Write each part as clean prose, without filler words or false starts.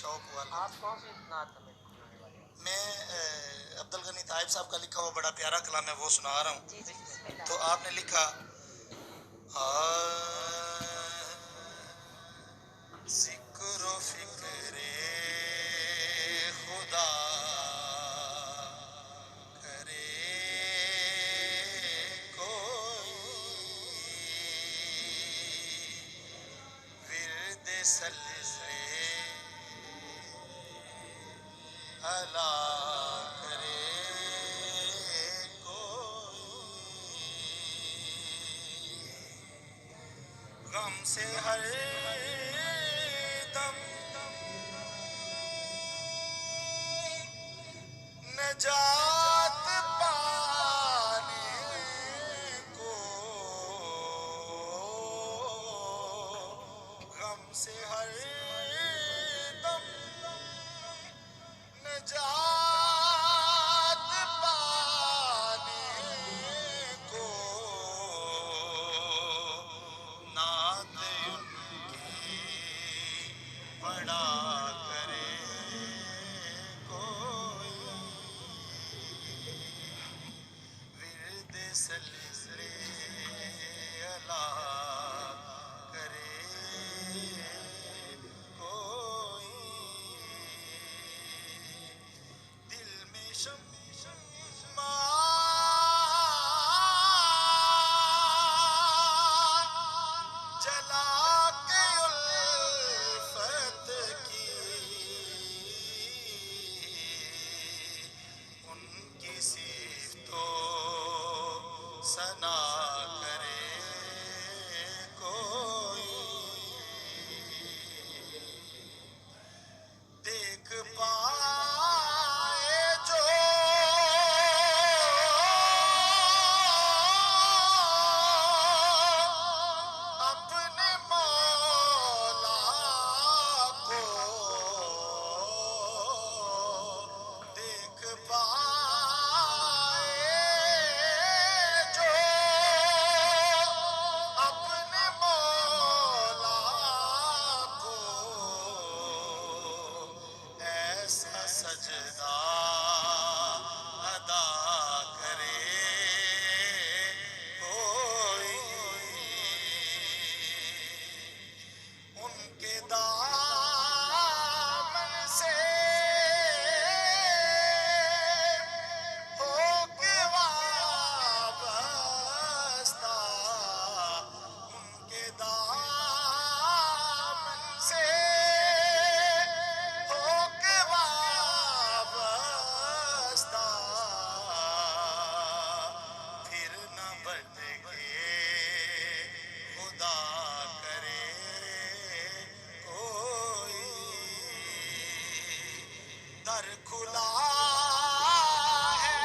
شوق ہوا. آپ کون سی نعت میں سنانے والے ہیں؟ میں عبدالغنی طائب صاحب کا لکھا ہوا بڑا پیارا کلام ہے وہ سنا رہا ہوں. جی بسم اللہ. تو آپ نے لکھا ذکر و فکر خدا کرے کوئی ورد سلسلے الا کرے کوئی غم سے ہر دم نجات پانے کو غم سے ہر دم نجات پانے کو نعت ان کی پڑھا کرے کوئی ورد سلسلے الا کرے کوئی دل میں شمع جلا کے الفت کی ان کی صفت و ثنا کرے کوئی دیکھ پائے جو اپنے مولا کو دیکھ پائے جو اپنے مولا کو ایسا سجدہ ادا کرے کوئی ان کے دامن سے ہو کے وابستہ ان کے دامن سے ہو کے وابستہ پھر نہ بھٹکے خدا کرے کوئی در کھلا ہے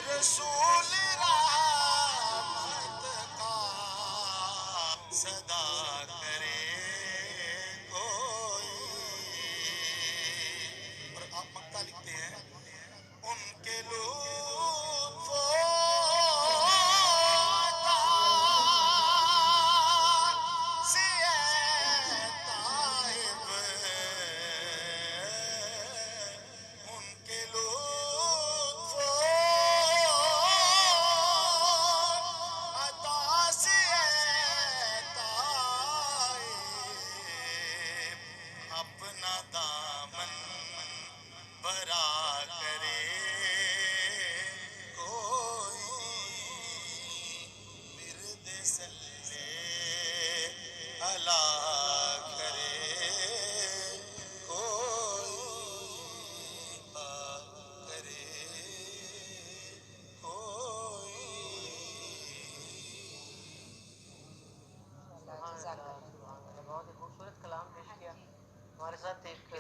رسول رحمت کا صدا کرے